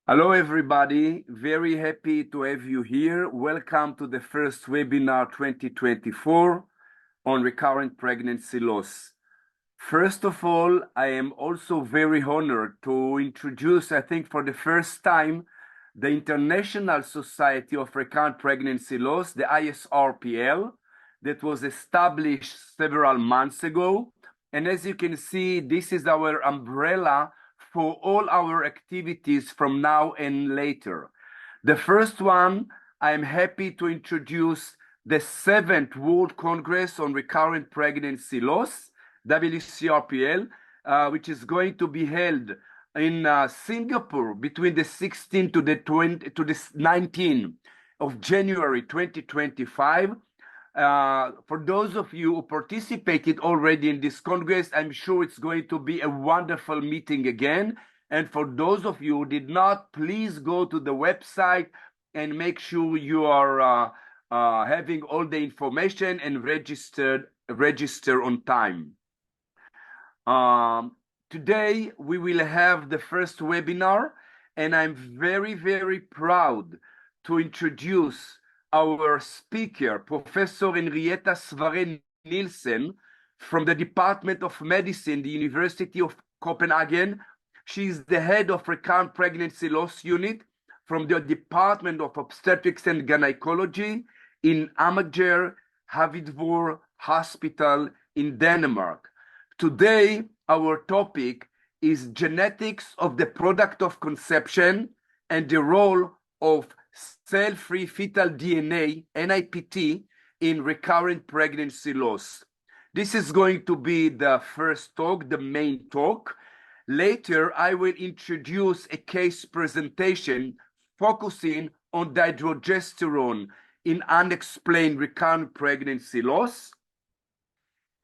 Hello, everybody. Very happy to have you here. Welcome to the first webinar 2024 on recurrent pregnancy loss. First of all, I am also very honored to introduce, I think for the first time, the International Society of Recurrent Pregnancy Loss, the ISRPL, that was established several months ago. And as you can see, this is our umbrella for all our activities from now and later. The first one, I'm happy to introduce the 7th World Congress on Recurrent Pregnancy Loss, WCRPL, which is going to be held in Singapore between the 16th to the 19th of January 2025. For those of you who participated already in this Congress, I'm sure it's going to be a wonderful meeting again. And for those of you who did not, please go to the website and make sure you are having all the information and register on time. Today, we will have the first webinar, and I'm very, very proud to introduce our speaker, Professor Henriette Svarre Nielsen, from the Department of Medicine, the University of Copenhagen. She is the head of Recurrent Pregnancy Loss Unit from the Department of Obstetrics and Gynecology in Amager Hvidovre Hospital in Denmark. Today, our topic is genetics of the product of conception and the role of cell-free fetal DNA, NIPT, in recurrent pregnancy loss. This is going to be the first talk, the main talk. Later, I will introduce a case presentation focusing on dihydrogesterone in unexplained recurrent pregnancy loss.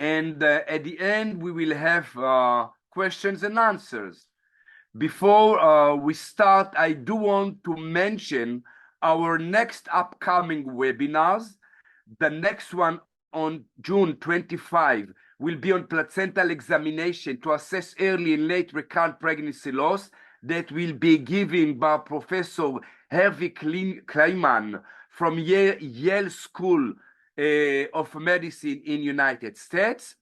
And at the end, we will have questions and answers. Before we start, I do want to mention our next upcoming webinars. The next one on June 25 will be on placental examination to assess early and late recurrent pregnancy loss that will be given by Professor Hervé Kleiman from Yale School of Medicine in United States.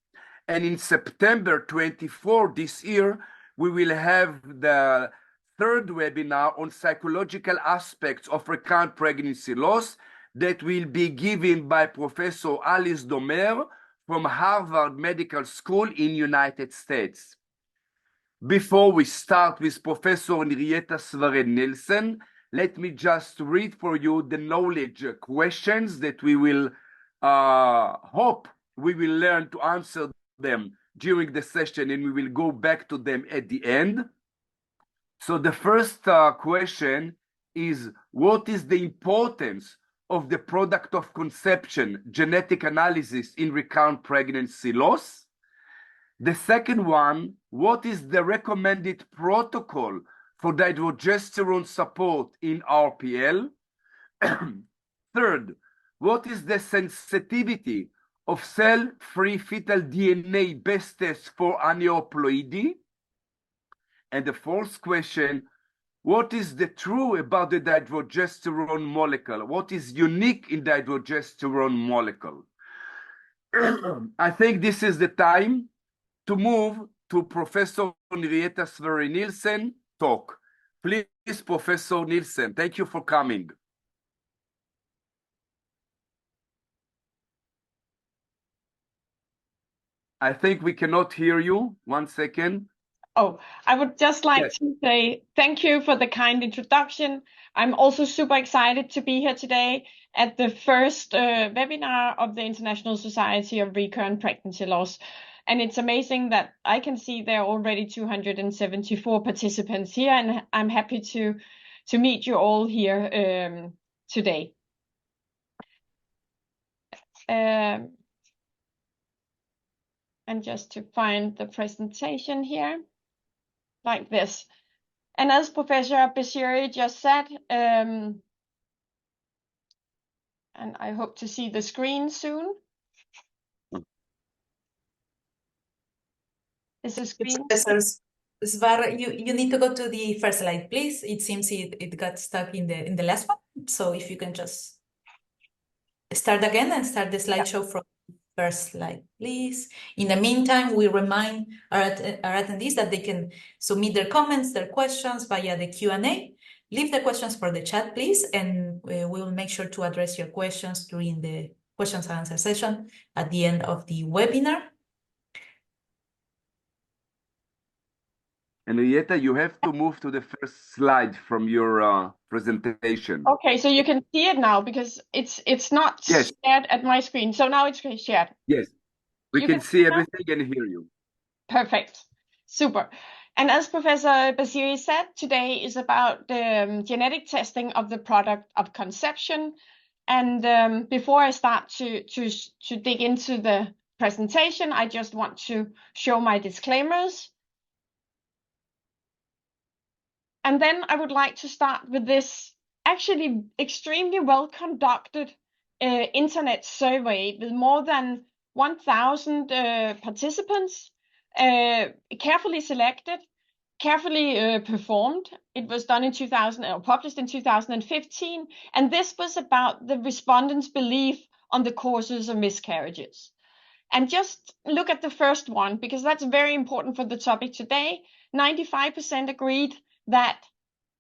And in September 24 this year, we will have the third webinar on psychological aspects of recurrent pregnancy loss that will be given by Professor Alice Domer from Harvard Medical School in United States. Before we start with Professor Henriette Svarre Nielsen, let me just read for you the knowledge questions that we will hope we will learn to answer them during the session, and we will go back to them at the end. So the first question is, what is the importance of the product of conception genetic analysis in recurrent pregnancy loss? The second one, what is the recommended protocol for dihydrogesterone support in RPL? Third, what is the sensitivity of cell-free fetal DNA-based tests for aneuploidy? And the fourth question, what is the true about the dihydrogesterone molecule? What is unique in dihydrogesterone molecule? I think this is the time to move to Professor Henriette Svarre Nielsen talk. Please, Professor Nielsen, thank you for coming. I think we cannot hear you. 1 second. Oh, I would just like to say thank you for the kind introduction. I'm also super excited to be here today at the first webinar of the International Society of Recurrent Pregnancy Loss. And it's amazing that I can see there are already 274 participants here, and I'm happy to meet you all here today. And just to find the presentation here, like this. And as Professor Bashiri just said, and I hope to see the screen soon. Is the screen? Svarre, you need to go to the first slide, please. It seems it got stuck in the last one. So if you can just start again and start the slideshow from first slide, please. In the meantime, we remind our attendees that they can submit their comments, their questions via the Q&A. Leave the questions for the chat, please, and we will make sure to address your questions during the questions and answer session at the end of the webinar. Henriette, you have to move to the first slide from your presentation. Okay, so you can see it now because it's not Yes. shared at my screen. So now it's shared. Yes, we You can see now? everything and hear you. Perfect. Super. And as Professor Bashiri said, today is about the genetic testing of the product of conception. And before I start to dig into the presentation, I just want to show my disclaimers. And then I would like to start with this actually extremely well conducted internet survey with more than 1,000 participants, carefully selected, carefully performed. It was done in 2000 or published in 2015, and this was about the respondents' belief on the causes of miscarriages. And just look at the first one, because that's very important for the topic today. 95% agreed that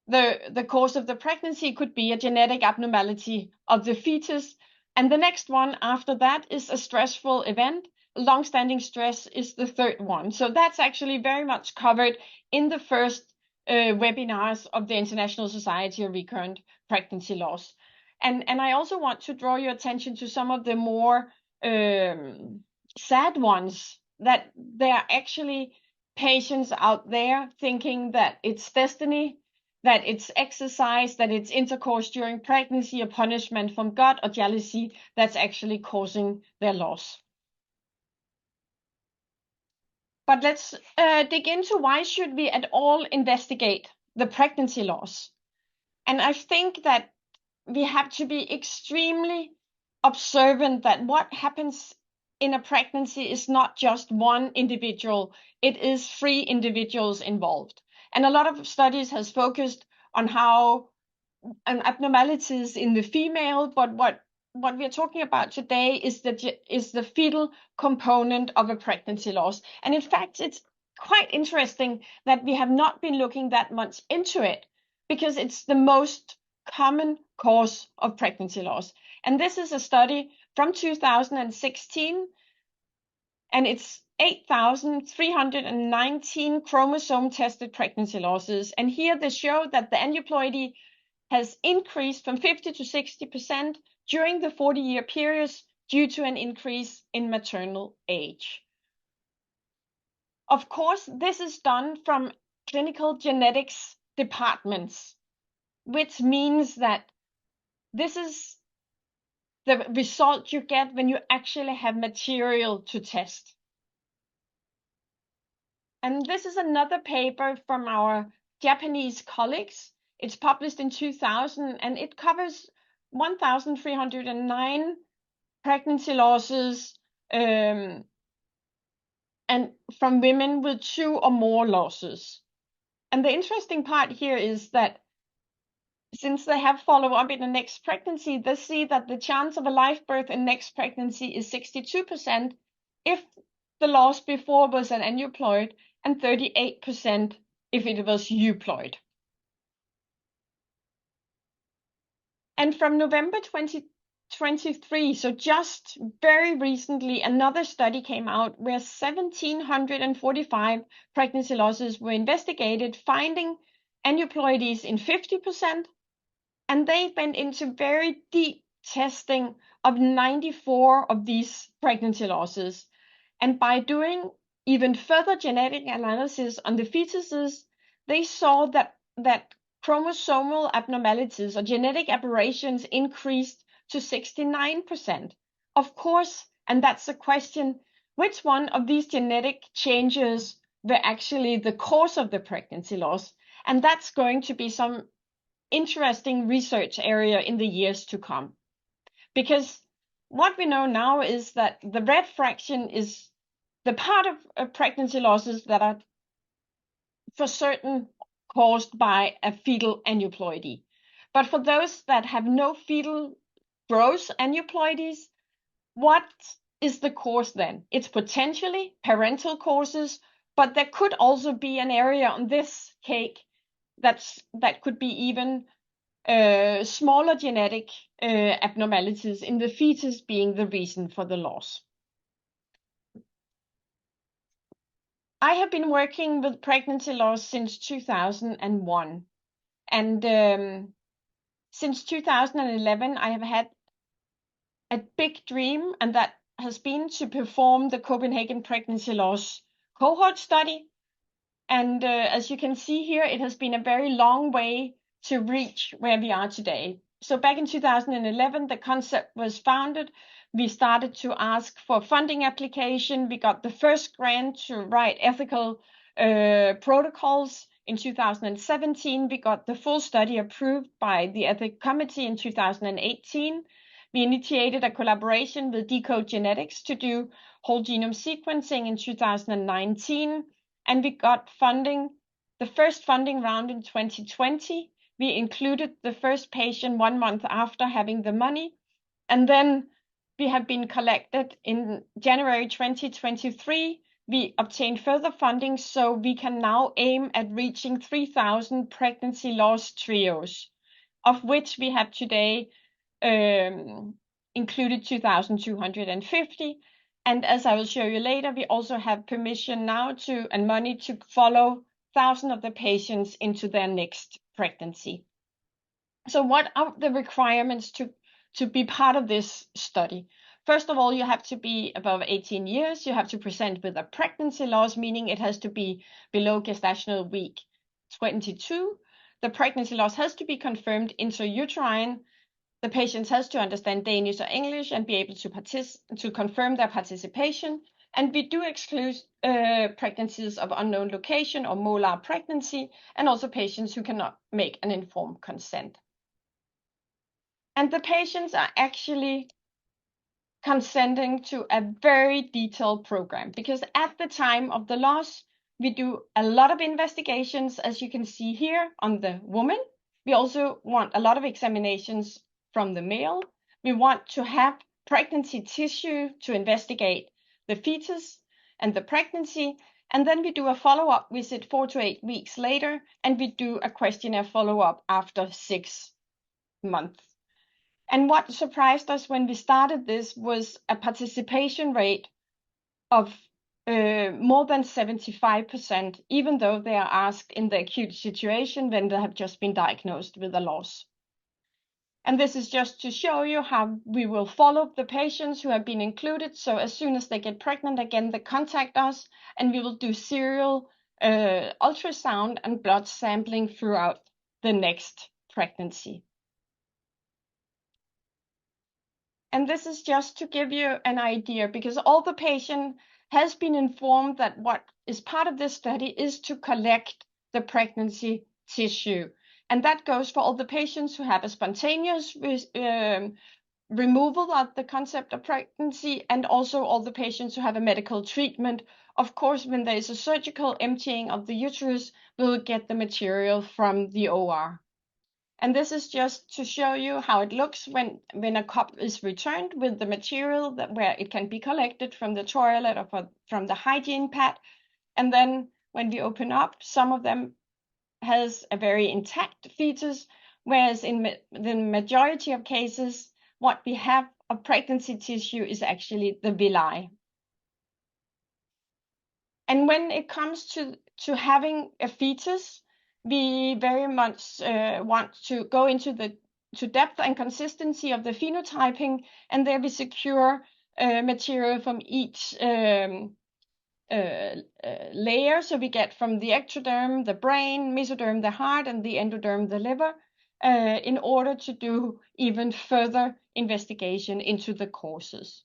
the cause of the pregnancy could be a genetic abnormality of the fetus. And the next one after that is a stressful event. Long-standing stress is the third one. So that's actually very much covered in the first webinars of the International Society of Recurrent Pregnancy Loss. And I also want to draw your attention to some of the more sad ones, that there are actually patients out there thinking that it's destiny, that it's exercise, that it's intercourse during pregnancy, a punishment from God, or jealousy that's actually causing their loss. But let's dig into why should we at all investigate the pregnancy loss. And I think that we have to be extremely observant that what happens in a pregnancy is not just one individual, it is 3 individuals involved. And a lot of studies has focused on how abnormalities in the female, but what we are talking about today is the fetal component of a pregnancy loss. And in fact, it's quite interesting that we have not been looking that much into it, because it's the most common cause of pregnancy loss. And this is a study from 2016, and it's 8,319 chromosome-tested pregnancy losses. And here they show that the aneuploidy has increased from 50 to 60% during the 40-year periods due to an increase in maternal age. Of course, this is done from clinical genetics departments, which means that this is the result you get when you actually have material to test. And this is another paper from our Japanese colleagues. It's published in 2000, and it covers 1,309 pregnancy losses and from women with 2 or more losses. And the interesting part here is that since they have follow-up in the next pregnancy, they see that the chance of a live birth in next pregnancy is 62% if the loss before was an aneuploid, and 38% if it was euploid. And from November 2023, so just very recently, another study came out where 1,745 pregnancy losses were investigated, finding aneuploidies in 50%, and they went into very deep testing of 94 of these pregnancy losses. And by doing even further genetic analysis on the fetuses, they saw that chromosomal abnormalities or genetic aberrations increased to 69%. Of course, and that's the question, which one of these genetic changes were actually the cause of the pregnancy loss? And that's going to be some interesting research area in the years to come. Because what we know now is that the red fraction is the part of pregnancy losses that are for certain caused by a fetal aneuploidy. But for those that have no fetal gross aneuploidies, what is the cause then? It's potentially parental causes, but there could also be an area on this cake that could be even smaller genetic abnormalities in the fetus being the reason for the loss. I have been working with pregnancy loss since 2001. And since 2011, I have had a big dream, and that has been to perform the Copenhagen pregnancy loss cohort study. And as you can see here, it has been a very long way to reach where we are today. So back in 2011, the concept was founded. We started to ask for funding application. We got the first grant to write ethical protocols. In 2017, we got the full study approved by the ethics committee in 2018. We initiated a collaboration with Decode Genetics to do whole genome sequencing in 2019. And we got funding, the first funding round in 2020. We included the first patient 1 month after having the money. And then we have been collected in January 2023. We obtained further funding, so we can now aim at reaching 3,000 pregnancy loss trios, of which we have today included 2,250. And as I will show you later, we also have permission now and money to follow 1,000 of the patients into their next pregnancy. So what are the requirements to be part of this study? First of all, you have to be above 18 years. You have to present with a pregnancy loss, meaning it has to be below gestational week 22. The pregnancy loss has to be confirmed intrauterine. The patient has to understand Danish or English and be able to confirm their participation. And we do exclude pregnancies of unknown location or molar pregnancy, and also patients who cannot make an informed consent. And the patients are actually consenting to a very detailed program, because at the time of the loss, we do a lot of investigations, as you can see here on the woman. We also want a lot of examinations from the male. We want to have pregnancy tissue to investigate the fetus and the pregnancy. And then we do a follow-up visit 4 to 8 weeks later, and we do a questionnaire follow-up after 6 months. And what surprised us when we started this was a participation rate of more than 75%, even though they are asked in the acute situation when they have just been diagnosed with a loss. And this is just to show you how we will follow the patients who have been included. So as soon as they get pregnant again, they contact us, and we will do serial ultrasound and blood sampling throughout the next pregnancy. And this is just to give you an idea, because all the patient has been informed that what is part of this study is to collect the pregnancy tissue. And that goes for all the patients who have a spontaneous removal of the concept of pregnancy, and also all the patients who have a medical treatment. Of course, when there is a surgical emptying of the uterus, we will get the material from the OR. And this is just to show you how it looks when a cup is returned with the material where it can be collected from the toilet or from the hygiene pad. And then when we open up, some of them has a very intact fetus, whereas in the majority of cases, what we have of pregnancy tissue is actually the villi. And when it comes to having a fetus, we very much want to go into to depth and consistency of the phenotyping, and there we secure material from each layer. So we get from the ectoderm, the brain, mesoderm, the heart, and the endoderm, the liver, in order to do even further investigation into the causes.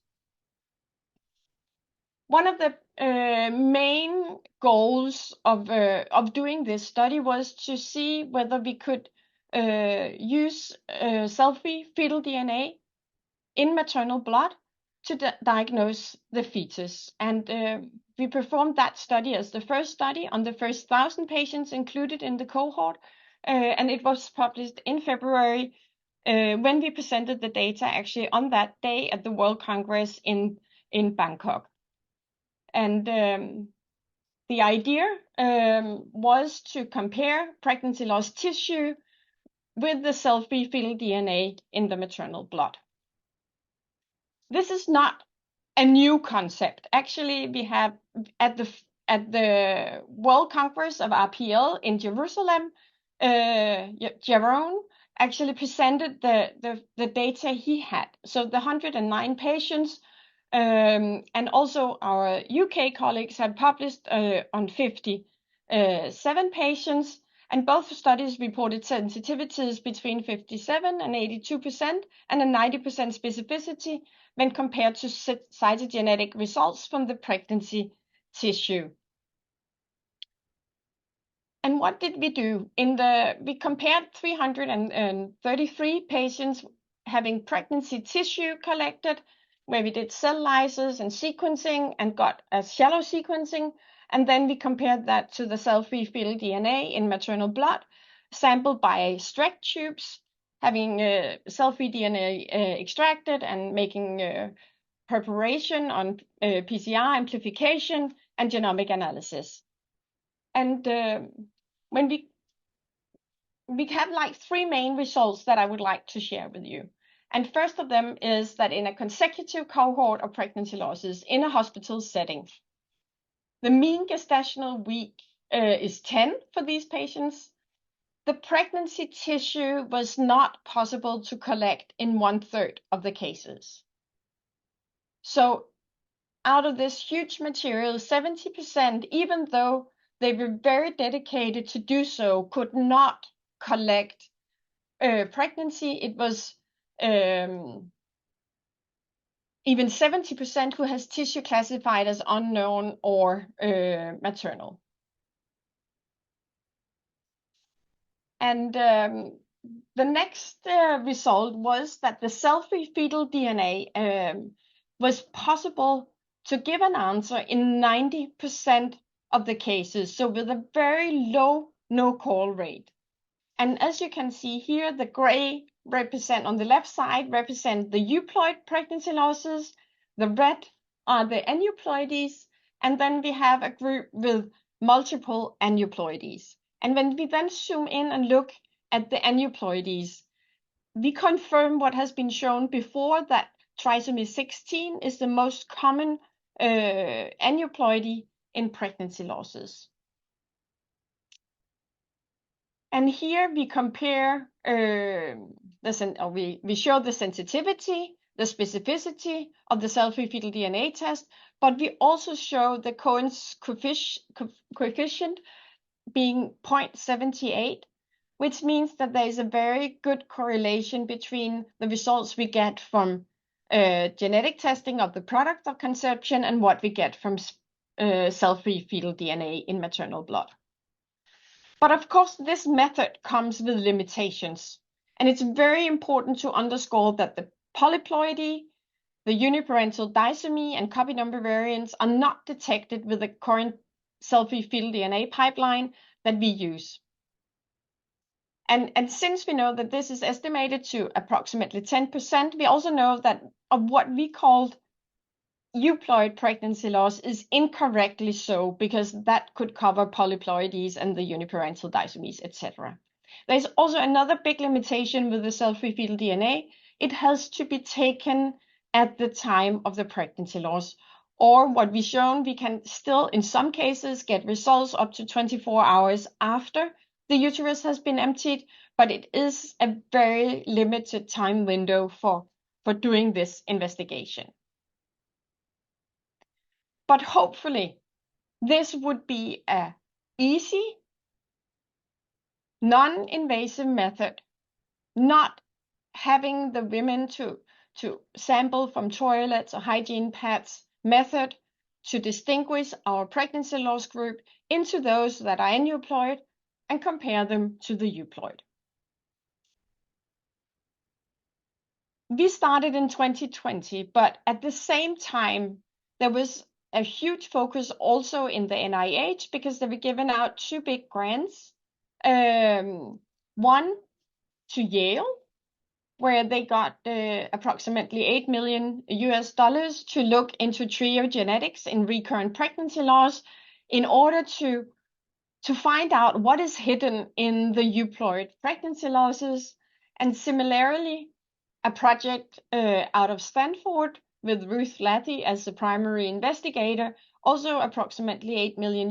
One of the main goals of doing this study was to see whether we could use cell-free fetal DNA in maternal blood to diagnose the fetus. And we performed that study as the first study on the first 1,000 patients included in the cohort, and it was published in February when we presented the data actually on that day at the World Congress in Bangkok. And the idea was to compare pregnancy loss tissue with the cell-free fetal DNA in the maternal blood. This is not a new concept. Actually, we have at the World Congress of RPL in Jerusalem, Jaron actually presented the data he had. So the 109 patients, and also our UK colleagues had published on 57 patients, and both studies reported sensitivities between 57 and 82% and a 90% specificity when compared to cytogenetic results from the pregnancy tissue. And what did we do? We compared 333 patients having pregnancy tissue collected, where we did cell lysis and sequencing and got a shallow sequencing. And then we compared that to the cell-free fetal DNA in maternal blood, sampled by Streck tubes, having cell-free DNA extracted and making preparation on PCR amplification and genomic analysis. And when we have like 3 main results that I would like to share with you. And first of them is that in a consecutive cohort of pregnancy losses in a hospital setting, the mean gestational week is 10 for these patients. The pregnancy tissue was not possible to collect in 1/3 of the cases. So out of this huge material, 70%, even though they were very dedicated to do so, could not collect pregnancy. It was even 70% who has tissue classified as unknown or maternal. And the next result was that the cell-free fetal DNA was possible to give an answer in 90% of the cases, so with a very low no-call rate. And as you can see here, the gray represent on the left side represent the euploid pregnancy losses, the red are the aneuploidies, and then we have a group with multiple aneuploidies. And when we then zoom in and look at the aneuploidies, we confirm what has been shown before, that trisomy 16 is the most common aneuploidy in pregnancy losses. And here we compare, we show the sensitivity, the specificity of the cell-free fetal DNA test, but we also show the Cohen's coefficient being 0.78, which means that there is a very good correlation between the results we get from genetic testing of the product of conception and what we get from cell-free fetal DNA in maternal blood. But of course, this method comes with limitations, and it's very important to underscore that the polyploidy, the uniparental disomy, and copy number variants are not detected with the current cell-free fetal DNA pipeline that we use. And since we know that this is estimated to approximately 10%, we also know that of what we called euploid pregnancy loss is incorrectly so, because that could cover polyploidies and the uniparental disomies, etc. There's also another big limitation with the cell-free fetal DNA. It has to be taken at the time of the pregnancy loss, or what we've shown, we can still, in some cases, get results up to 24 hours after the uterus has been emptied, but it is a very limited time window for doing this investigation. But hopefully, this would be an easy, non-invasive method, not having the women to sample from toilets or hygiene pads method to distinguish our pregnancy loss group into those that are aneuploid and compare them to the euploid. We started in 2020, but at the same time, there was a huge focus also in the NIH because they were giving out 2 big grants. One to Yale, where they got approximately $8 million to look into trio genetics in recurrent pregnancy loss in order to find out what is hidden in the euploid pregnancy losses. And similarly, a project out of Stanford with Ruth Latty as the primary investigator, also approximately $8 million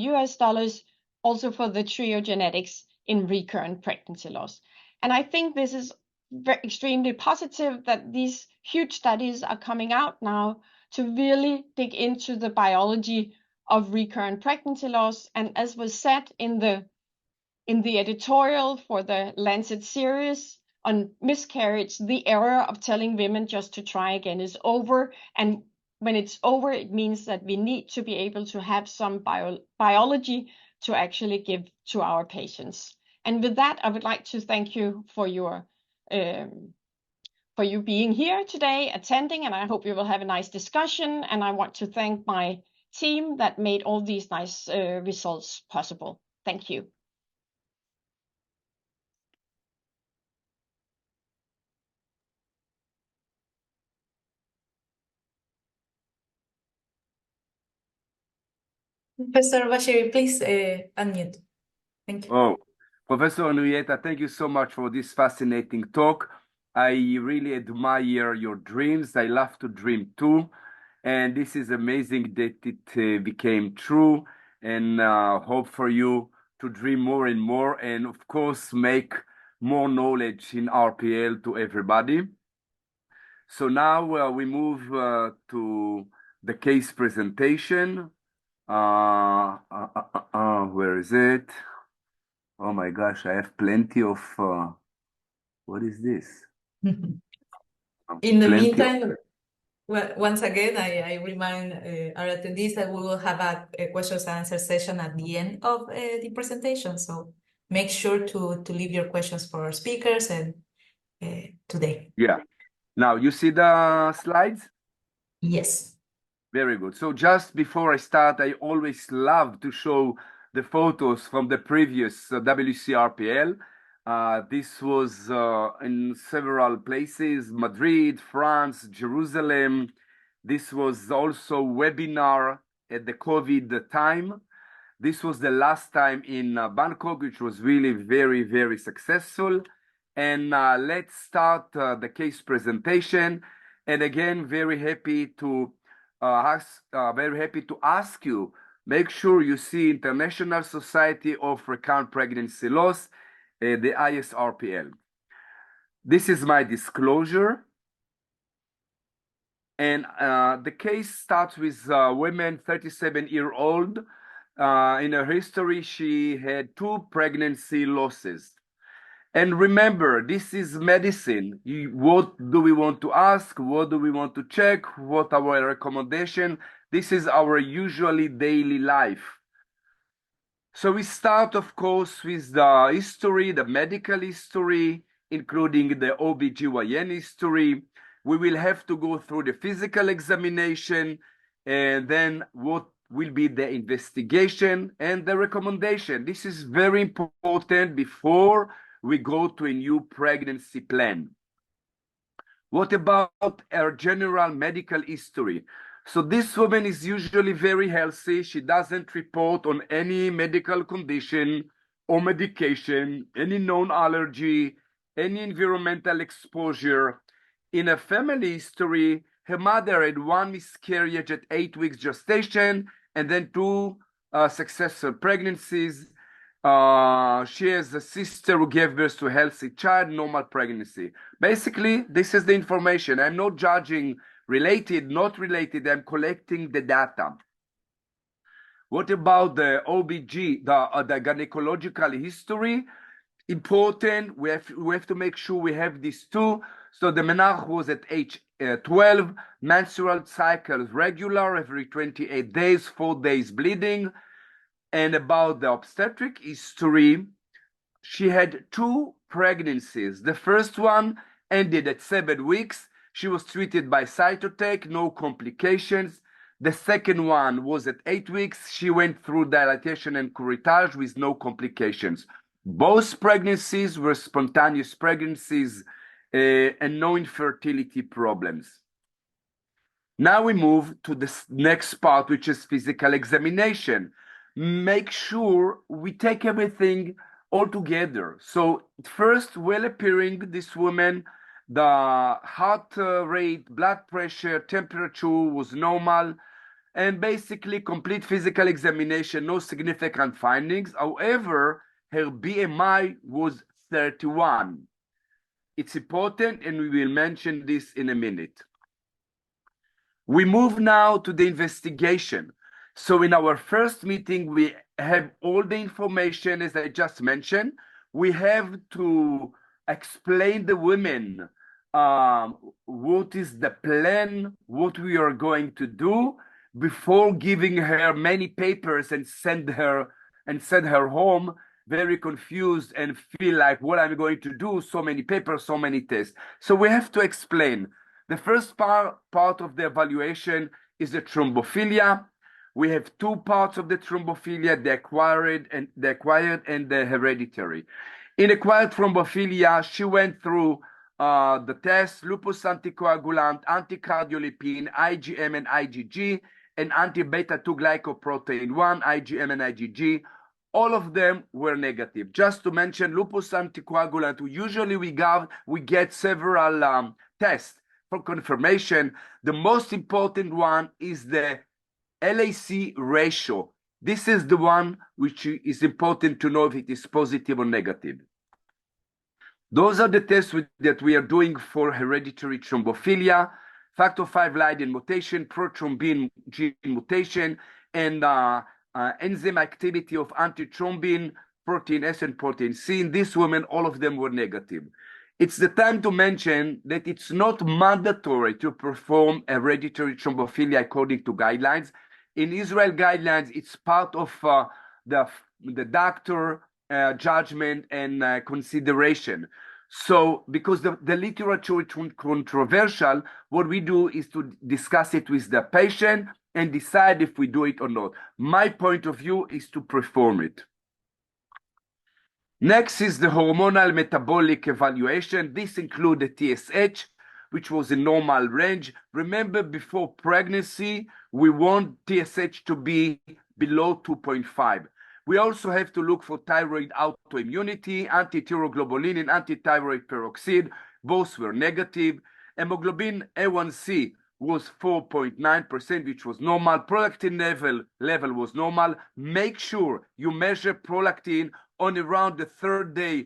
also for the trio genetics in recurrent pregnancy loss. And I think this is extremely positive that these huge studies are coming out now to really dig into the biology of recurrent pregnancy loss. And as was said in the editorial for the Lancet series on miscarriage, the era of telling women just to try again is over. And when it's over, it means that we need to be able to have some biology to actually give to our patients. And with that, I would like to thank you for your for you being here today, attending, and I hope you will have a nice discussion. And I want to thank my team that made all these nice results possible. Thank you. Professor Bashiri, please unmute. Thank you. Oh, Professor Henriette, thank you so much for this fascinating talk. I really admire your dreams. I love to dream too. And this is amazing that it became true. And hope for you to dream more and more. And of course, make more knowledge in RPL to everybody. So now we move to the case presentation. Where is it? Oh my gosh, I have plenty of, what is this? In the meantime, well, once again, I remind our attendees that we will have a questions and answer session at the end of the presentation. So make sure to leave your questions for our speakers and today. Yeah. Now, you see the slides? Yes. Very good. So just before I start, I always love to show the photos from the previous WCRPL. This was in several places, Madrid, France, Jerusalem. This was also webinar at the COVID time. This was the last time in Bangkok, which was really very, very successful. And let's start the case presentation. And again, very happy to ask you, make sure you see International Society of Recurrent Pregnancy Loss, the ISRPL. This is my disclosure. And the case starts with a woman, 37-year-old. In her history, she had 2 pregnancy losses. And remember, this is medicine. What do we want to ask? What do we want to check? What are our recommendations? This is our usually daily life. So we start, of course, with the history, the medical history, including the OBGYN history. We will have to go through the physical examination, and then what will be the investigation and the recommendation. This is very important before we go to a new pregnancy plan. What about her general medical history? So this woman is usually very healthy. She doesn't report on any medical condition or medication, any known allergy, any environmental exposure. In a family history, her mother had 1 miscarriage at 8 weeks gestation and then 2 successful pregnancies. She has a sister who gave birth to a healthy child, normal pregnancy. Basically, this is the information. I'm not judging related, not related. I'm collecting the data. What about the OBG, the gynecological history? Important. We have to make sure we have these 2. So the menarche was at age 12, menstrual cycles regular every 28 days, 4 days bleeding. And about the obstetric history, she had 2 pregnancies. The first one ended at 7 weeks. She was treated by Cytotec, no complications. The second one was at 8 weeks. She went through dilatation and curettage with no complications. Both pregnancies were spontaneous pregnancies and no infertility problems. Now we move to the next part, which is physical examination. Make sure we take everything all together. So first, well appearing, this woman, the heart rate, blood pressure, temperature was normal, and basically complete physical examination, no significant findings. However, her BMI was 31. It's important, and we will mention this in a minute. We move now to the investigation. So in our first meeting, we have all the information, as I just mentioned. We have to explain the women what is the plan, what we are going to do before giving her many papers and send her home very confused and feel like what I'm going to do, so many papers, so many tests. So we have to explain. The first part of the evaluation is the thrombophilia. We have two parts of the thrombophilia, the acquired and the hereditary. In acquired thrombophilia, she went through the tests, lupus anticoagulant, anticardiolipine, IgM and IgG, and anti-beta 2 glycoprotein 1, IgM and IgG. All of them were negative. Just to mention, lupus anticoagulant, usually we get several tests for confirmation. The most important one is the LAC ratio. This is the one which is important to know if it is positive or negative. Those are the tests that we are doing for hereditary thrombophilia, factor V Leiden mutation, prothrombin gene mutation, and enzyme activity of antithrombin, protein S and protein C. In this woman, all of them were negative. It's the time to mention that it's not mandatory to perform hereditary thrombophilia according to guidelines. In Israel guidelines, it's part of the doctor judgment and consideration. So because the literature is controversial, what we do is to discuss it with the patient and decide if we do it or not. My point of view is to perform it. Next is the hormonal metabolic evaluation. This includes the TSH, which was in normal range. Remember, before pregnancy, we want TSH to be below 2.5. We also have to look for thyroid autoimmunity, anti-thyroglobulin, and anti-thyroid peroxide. Both were negative. Hemoglobin A1C was 4.9%, which was normal. Prolactin level was normal. Make sure you measure prolactin on around the third day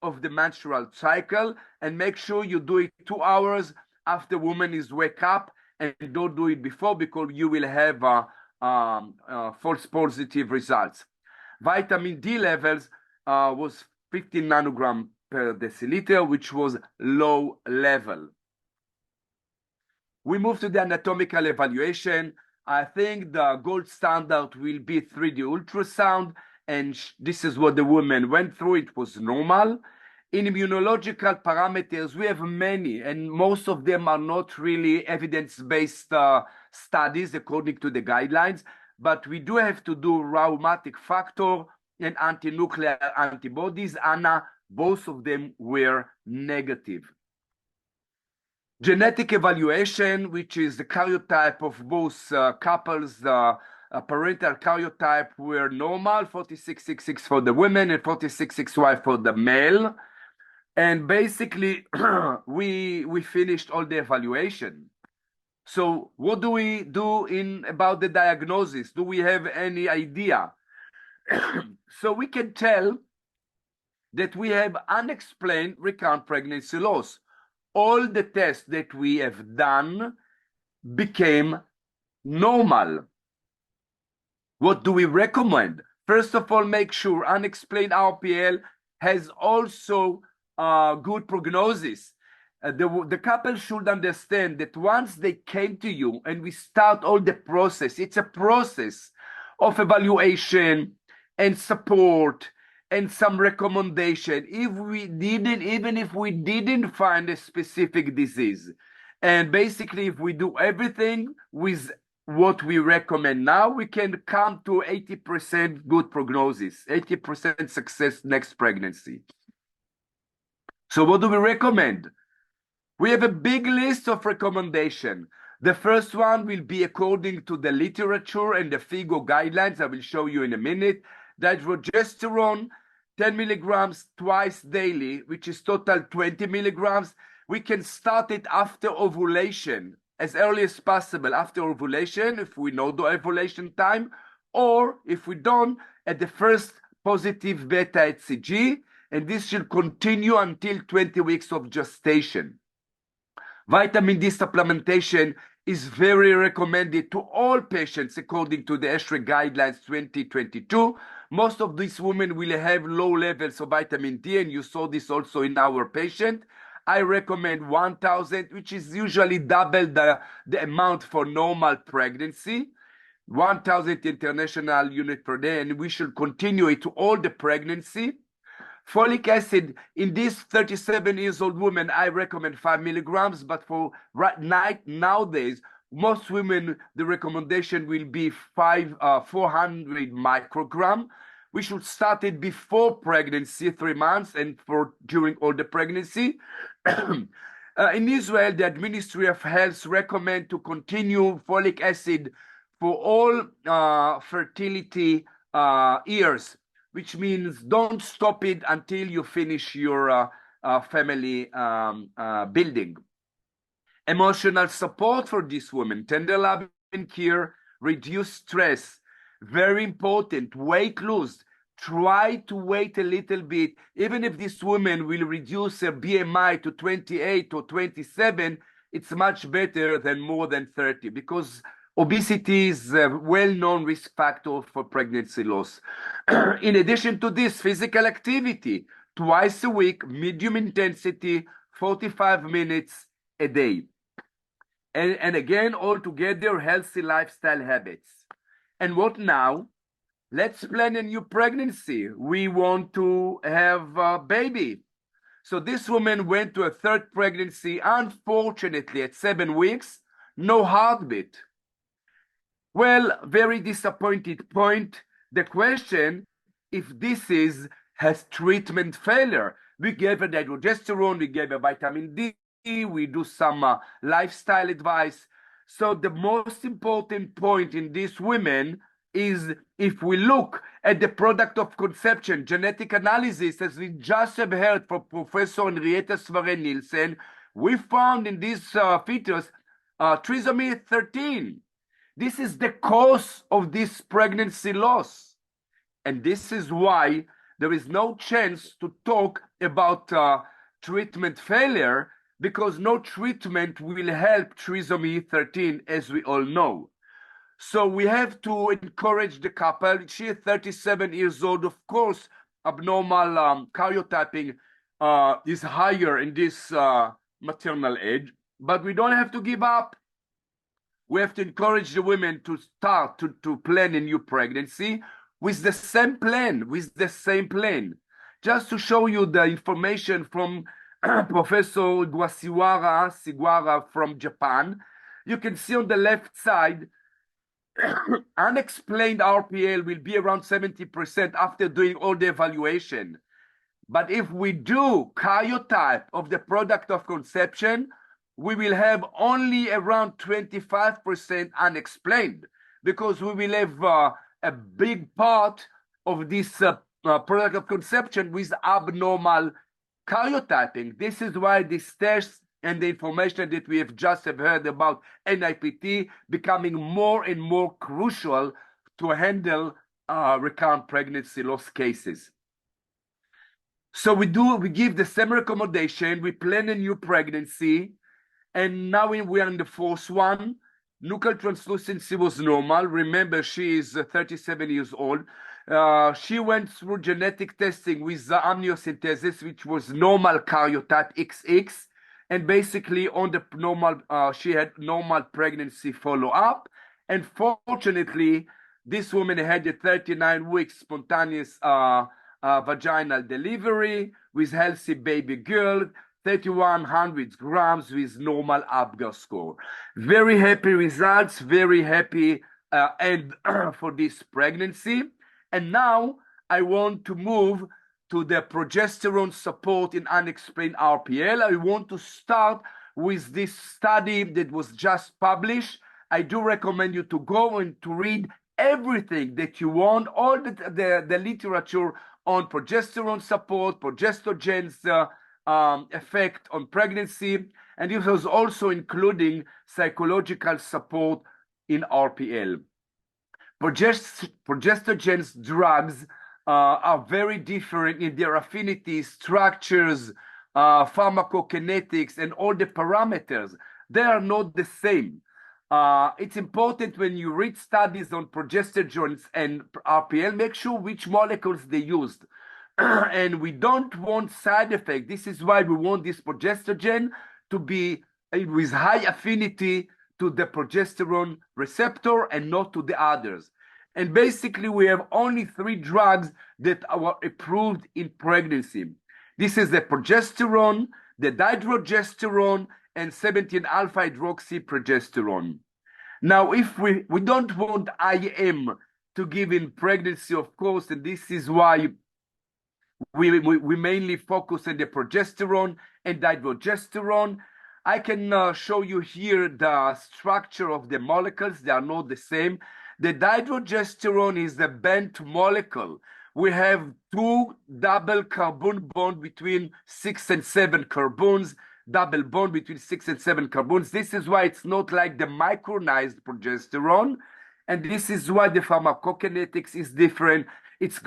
of the menstrual cycle, and make sure you do it 2 hours after woman is wake up, and don't do it before, because you will have false positive results. Vitamin D levels was 15 nanogram per deciliter, which was low level. We move to the anatomical evaluation. I think the gold standard will be 3D ultrasound, and this is what the woman went through. It was normal. In immunological parameters, we have many, and most of them are not really evidence-based studies according to the guidelines, but we do have to do rheumatic factor and anti-nuclear antibodies. Anna, both of them were negative. Genetic evaluation, which is the karyotype of both couples, parental karyotype were normal, 4666 for the women and 46XY for the male. And basically, we finished all the evaluation. So what do we do about the diagnosis? Do we have any idea? So we can tell that we have unexplained recurrent pregnancy loss. All the tests that we have done became normal. What do we recommend? First of all, make sure unexplained RPL has also good prognosis. The couple should understand that once they came to you and we start all the process, it's a process of evaluation and support and some recommendation. Even if we didn't find a specific disease, and basically if we do everything with what we recommend now, we can come to 80% good prognosis, 80% success next pregnancy. So what do we recommend? We have a big list of recommendations. The first one will be according to the literature and the FIGO guidelines. I will show you in a minute. Dydrogesterone, 10 milligrams twice daily, which is total 20 milligrams. We can start it after ovulation, as early as possible after ovulation, if we know the ovulation time, or if we don't, at the first positive beta HCG, and this should continue until 20 weeks of gestation. Vitamin D supplementation is very recommended to all patients according to the ESHRE guidelines 2022. Most of these women will have low levels of vitamin D, and you saw this also in our patient. I recommend 1,000, which is usually double the amount for normal pregnancy. 1,000 international unit per day, and we should continue it to all the pregnancy. Folic acid in this 37 years old woman, I recommend 5 milligrams, but for nowadays, most women, the recommendation will be 400 microgram. We should start it before pregnancy, 3 months, and for during all the pregnancy. In Israel, the Ministry of Health recommend to continue folic acid for all fertility years, which means don't stop it until you finish your family building. Emotional support for this woman, tender love and care, reduce stress, very important, weight loss. Try to wait a little bit, even if this woman will reduce her BMI to 28 or 27, it's much better than more than 30, because obesity is a well-known risk factor for pregnancy loss. In addition to this, physical activity, twice a week, medium intensity, 45 minutes a day. And again, altogether, healthy lifestyle habits. And what now? Let's plan a new pregnancy. We want to have a baby. So this woman went to a third pregnancy, unfortunately, at 7 weeks, no heartbeat. Well, very disappointed point. The question, if this has treatment failure. We gave her dydrogesterone, we gave her vitamin D, we do some lifestyle advice. So the most important point in these women is, if we look at the product of conception, genetic analysis, as we just have heard from Professor Henriette Svarre Nielsen, we found in this fetus trisomy 13. This is the cause of this pregnancy loss. And this is why there is no chance to talk about treatment failure, because no treatment will help trisomy 13, as we all know. So we have to encourage the couple. She is 37 years old. Of course, abnormal karyotyping is higher in this maternal age, but we don't have to give up. We have to encourage the women to start to plan a new pregnancy with the same plan, Just to show you the information from Professor Seguara from Japan, you can see on the left side, unexplained RPL will be around 70% after doing all the evaluation. But if we do karyotype of the product of conception, we will have only around 25% unexplained, because we will have a big part of this product of conception with abnormal karyotyping. This is why this test and the information that we have just heard about NIPT becoming more and more crucial to handle recurrent pregnancy loss cases. So we give the same recommendation, we plan a new pregnancy, and now we are in the fourth one. Nuchal translucency was normal. Remember, she is 37 years old. She went through genetic testing with the amniocentesis, which was normal karyotype XX. And basically on the normal, she had normal pregnancy follow-up. And fortunately, this woman had a 39-week spontaneous vaginal delivery with healthy baby girl, 3,100 grams with normal Apgar score. Very happy results, very happy end for this pregnancy. And now I want to move to the progesterone support in unexplained RPL. I want to start with this study that was just published. I do recommend you to go and to read everything that you want, all the literature on progesterone support, progestogen's effect on pregnancy, and it was also including psychological support in RPL. Progestogen's drugs are very different in their affinity, structures, pharmacokinetics, and all the parameters. They are not the same. It's important when you read studies on progestogens and RPL, make sure which molecules they used. And we don't want side effect. This is why we want this progestogen to be with high affinity to the progesterone receptor and not to the others. And basically, we have only 3 drugs that are approved in pregnancy. This is the progesterone, the dihydrogesterone, and 17-alpha hydroxyprogesterone. Now, if we don't want IM to give in pregnancy, of course, and this is why we mainly focus on the progesterone and dihydrogesterone. I can show you here the structure of the molecules. They are not the same. The dihydrogesterone is a bent molecule. We have 2 double carbon bond between 6 and 7 carbons, double bond between 6 and 7 carbons. This is why it's not like the micronized progesterone. And this is why the pharmacokinetics is different. It's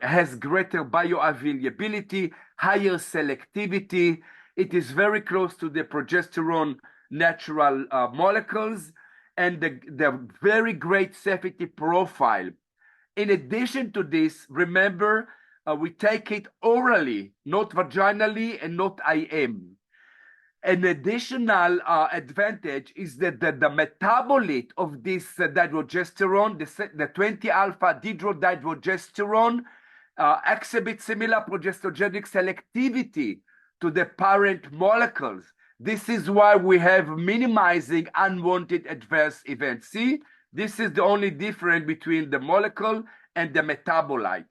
has greater bioavailability, higher selectivity. It is very close to the progesterone natural molecules, and the very great safety profile. In addition to this, remember, we take it orally, not vaginally and not IM. An additional advantage is that the metabolite of this dihydrogesterone, the 20-alpha dihydrogesterone, exhibits similar progestogenic selectivity to the parent molecules. This is why we have minimizing unwanted adverse events. See, this is the only difference between the molecule and the metabolite.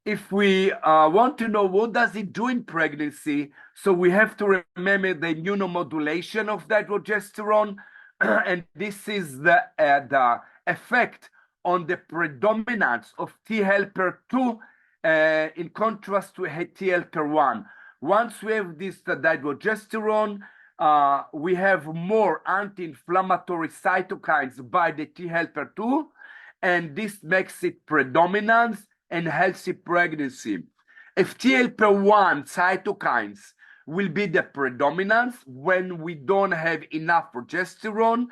If we want to know what does it do in pregnancy, so we have to remember the immunomodulation of dihydrogesterone, and this is the effect on the predominance of T helper 2 in contrast to T helper 1. Once we have this dihydrogesterone, we have more anti-inflammatory cytokines by the T helper 2, and this makes it predominance and healthy pregnancy. If T helper 1 cytokines will be the predominance when we don't have enough progesterone,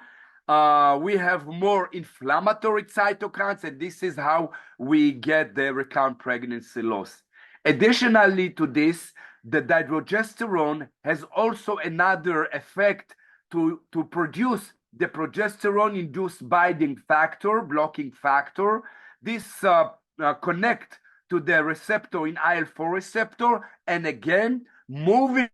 we have more inflammatory cytokines, and this is how we get the recurrent pregnancy loss. Additionally to this, the dihydrogesterone has also another effect to produce the progesterone-induced binding factor, blocking factor. This connect to the receptor in IL-4 receptor, and again, moving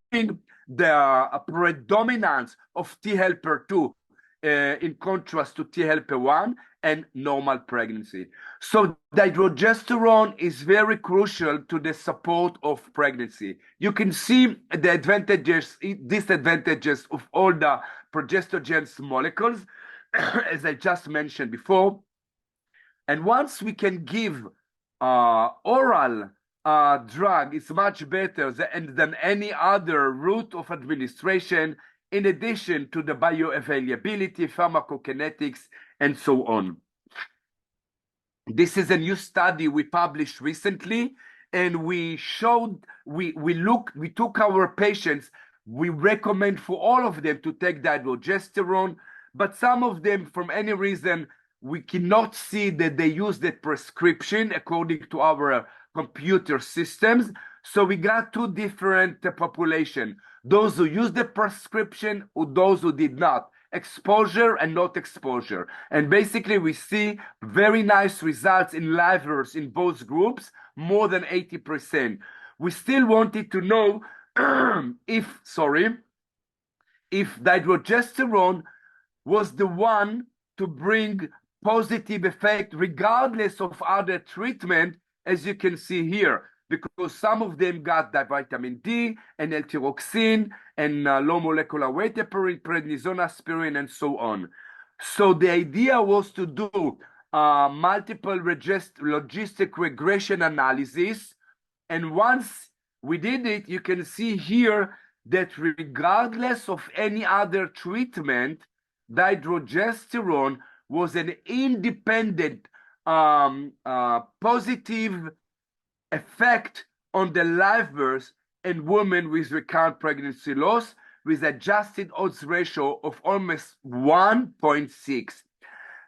the predominance of T helper 2 in contrast to T helper 1 and normal pregnancy. So dihydrogesterone is very crucial to the support of pregnancy. You can see the advantages, disadvantages of all the progestogens molecules, as I just mentioned before. And once we can give oral drug, it's much better than any other route of administration, in addition to the bioavailability, pharmacokinetics, and so on. This is a new study we published recently, and we took our patients, we recommend for all of them to take dihydrogesterone, but some of them, from any reason, we cannot see that they use that prescription according to our computer systems. So we got 2 different populations, those who use the prescription or those who did not, exposure and not exposure. And basically we see very nice results in livers in both groups, more than 80%. We still wanted to know if dihydrogesterone was the one to bring positive effect regardless of other treatment, as you can see here, because some of them got the vitamin D and L-tyroxine and low molecular weight heparin, prednisone, aspirin, and so on. So the idea was to do multiple logistic regression analysis. And once we did it, you can see here that regardless of any other treatment, dihydrogesterone was an independent positive effect on the live birth in women with recurrent pregnancy loss with adjusted odds ratio of almost 1.6.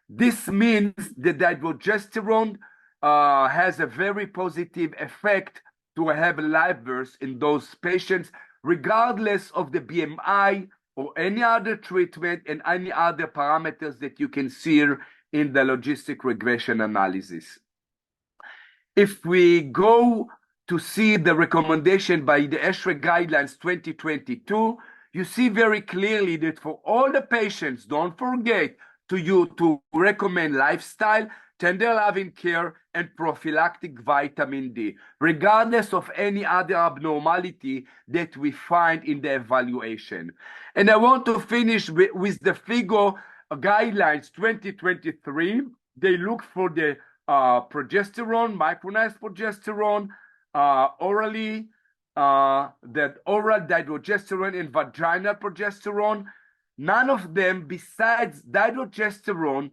This means that dihydrogesterone has a very positive effect to have live birth in those patients, regardless of the BMI or any other treatment and any other parameters that you can see in the logistic regression analysis. If we go to see the recommendation by the ESHRE guidelines 2022, you see very clearly that for all the patients, don't forget to recommend lifestyle, tender loving care, and prophylactic vitamin D, regardless of any other abnormality that we find in the evaluation. And I want to finish with the FIGO guidelines 2023. They look for the progesterone, micronized progesterone, orally, that oral dihydrogesterone and vaginal progesterone. None of them, besides dihydrogesterone,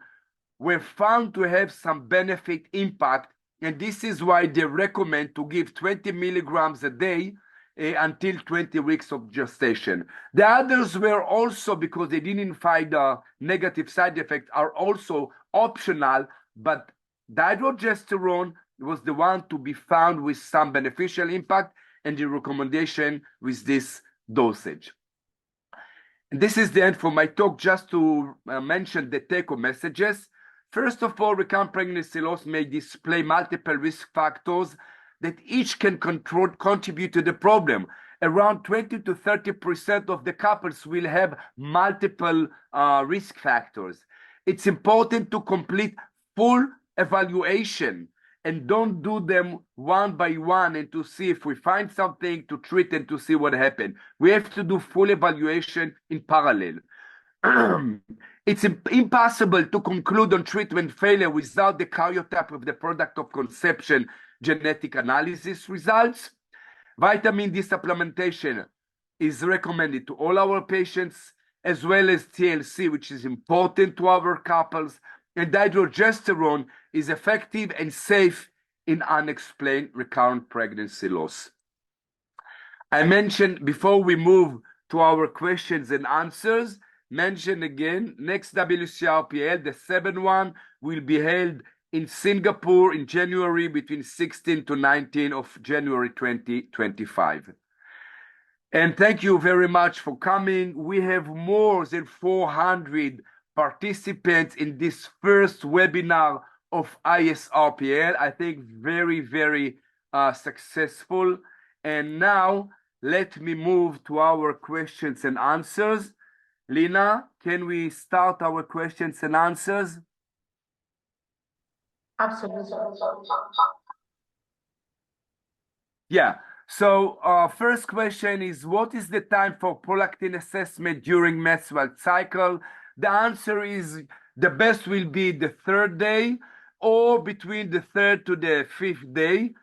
were found to have some benefit impact, and this is why they recommend to give 20 milligrams a day until 20 weeks of gestation. The others were also, because they didn't find a negative side effect, are also optional, but dihydrogesterone was the one to be found with some beneficial impact, and the recommendation with this dosage. And this is the end for my talk. Just to mention the take-home messages. First of all, recurrent pregnancy loss may display multiple risk factors that each can contribute to the problem. Around 20 to 30% of the couples will have multiple risk factors. It's important to complete full evaluation and don't do them one by one and to see if we find something to treat and to see what happened. We have to do full evaluation in parallel. It's impossible to conclude on treatment failure without the karyotype of the product of conception genetic analysis results. Vitamin D supplementation is recommended to all our patients, as well as TLC, which is important to our couples. And dihydrogesterone is effective and safe in unexplained recurrent pregnancy loss. I mentioned before we move to our questions and answers, mention again, next WCRPL, the 7th one, will be held in Singapore in January between 16 to 19 of January 2025. And thank you very much for coming. We have more than 400 participants in this first webinar of ISRPL. I think very, very successful. And now let me move to our questions and answers. Lina, can we start our questions and answers? Absolutely. Yeah. So first question is, what is the time for prolactin assessment during menstrual cycle? The answer is the best will be the 3rd day or between the 3rd to the 5th day.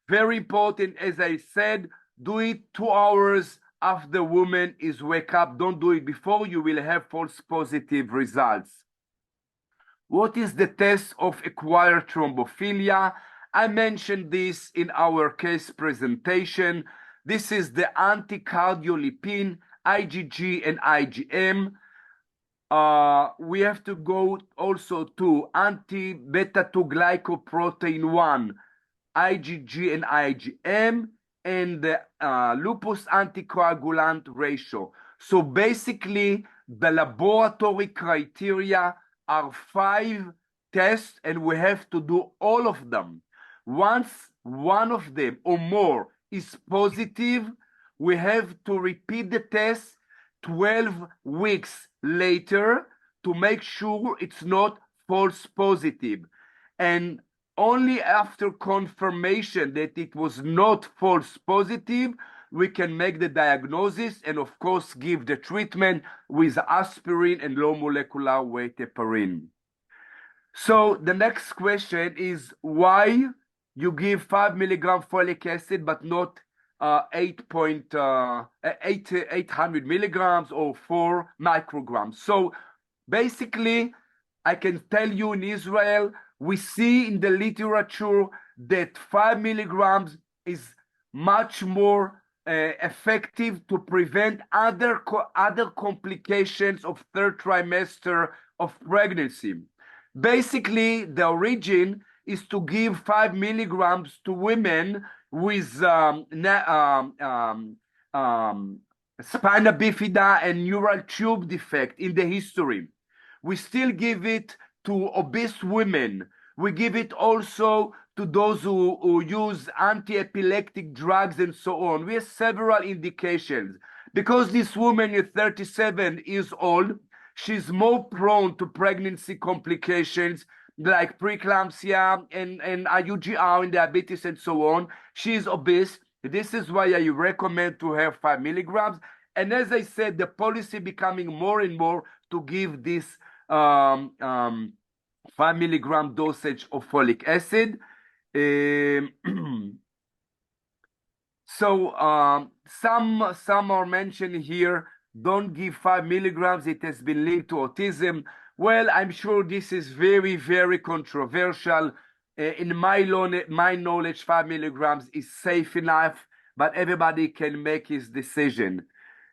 Very important, as I said, do it 2 hours after woman is wake up. Don't do it before. You will have false positive results. What is the test of acquired thrombophilia? I mentioned this in our case presentation. This is the anticardiolipin, IgG and IgM. We have to go also to anti-beta-2 glycoprotein 1, IgG and IgM, and the lupus anticoagulant ratio. So basically, the laboratory criteria are 5 tests, and we have to do all of them. Once one of them or more is positive, we have to repeat the test 12 weeks later to make sure it's not false positive. And only after confirmation that it was not false positive, we can make the diagnosis and, of course, give the treatment with aspirin and low molecular weight heparin. So the next question is why you give 5 milligram folic acid but not 800 milligrams or 4 micrograms. So basically, I can tell you in Israel, we see in the literature that 5 milligrams is much more effective to prevent other complications of third trimester of pregnancy. Basically, the origin is to give 5 milligrams to women with spina bifida and neural tube defect in the history. We still give it to obese women. We give it also to those who use anti-epileptic drugs and so on. We have several indications. Because this woman is 37 years old, she's more prone to pregnancy complications like preeclampsia and IUGR and diabetes and so on. She's obese. This is why I recommend to have 5 milligrams. And as I said, the policy becoming more and more to give this 5 milligram dosage of folic acid. So some are mentioned here, don't give 5 milligrams, it has been linked to autism. Well, I'm sure this is very, very controversial. In my knowledge, 5 milligrams is safe enough, but everybody can make his decision.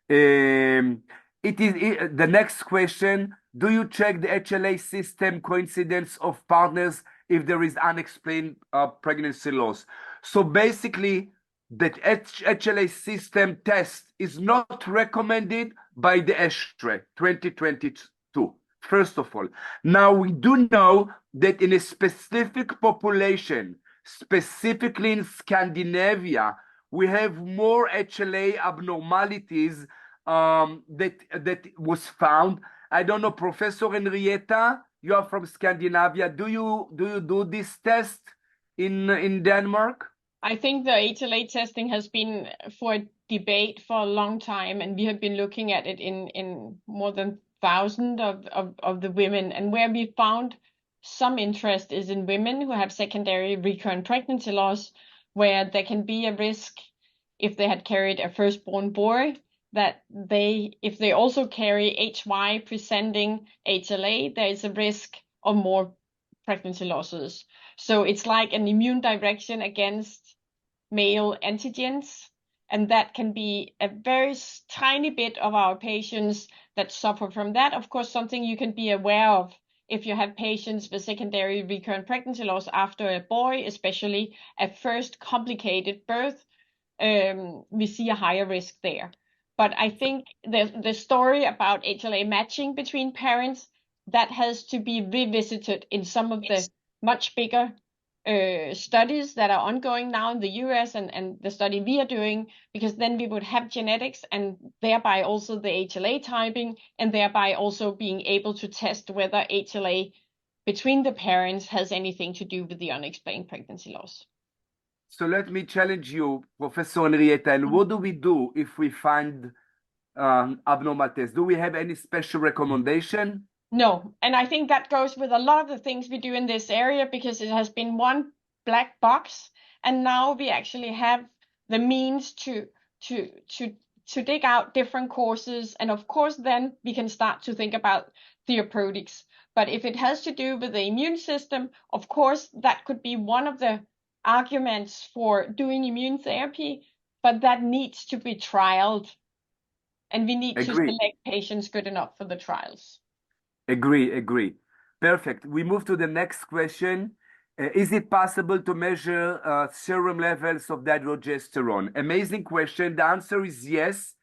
The next question, do you check the HLA system coincidence of partners if there is unexplained pregnancy loss? So basically, the HLA system test is not recommended by the ESHRE 2022, first of all. Now, we do know that in a specific population, specifically in Scandinavia, we have more HLA abnormalities that was found. I don't know, Professor Henriette, you are from Scandinavia. Do you do this test in Denmark? I think the HLA testing has been for debate for a long time, and we have been looking at it in more than 1,000 of the women. And where we found some interest is in women who have secondary recurrent pregnancy loss, where there can be a risk if they had carried a firstborn boy, that if they also carry HY presenting HLA, there is a risk of more pregnancy losses. So it's like an immune direction against male antigens, and that can be a very tiny bit of our patients that suffer from that. Of course, something you can be aware of if you have patients with secondary recurrent pregnancy loss after a boy, especially at first complicated birth, we see a higher risk there. But I think the story about HLA matching between parents, that has to be revisited in some of the much bigger studies that are ongoing now in the US and the study we are doing, because then we would have genetics and thereby also the HLA typing, and thereby also being able to test whether HLA between the parents has anything to do with the unexplained pregnancy loss. So let me challenge you, Professor Henriette, and what do we do if we find abnormal tests? Do we have any special recommendation? No, and I think that goes with a lot of the things we do in this area, because it has been one black box, and now we actually have the means to dig out different courses, and of course then we can start to think about therapeutics. But if it has to do with the immune system, of course that could be one of the arguments for doing immune therapy, but that needs to be trialed, and we need to select patients good enough for the trials. Agree. Perfect. We move to the next question. Is it possible to measure serum levels of dihydrogesterone? Amazing question. The answer is yes,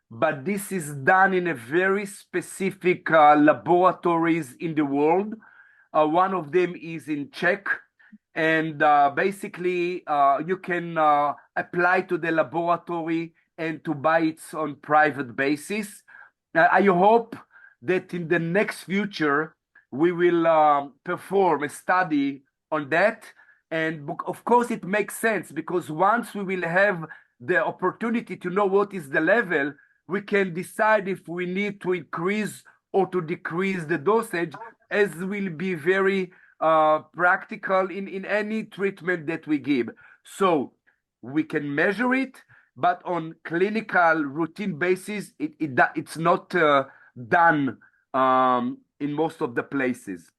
but this is done in a very specific laboratories in the world. One of them is in Czech, and basically you can apply to the laboratory and to buy it on private basis. I hope that in the next future, we will perform a study on that. And of course, it makes sense because once we will have the opportunity to know what is the level, we can decide if we need to increase or to decrease the dosage, as will be very practical in any treatment that we give. So we can measure it, but on clinical routine basis, it's not done in most of the places.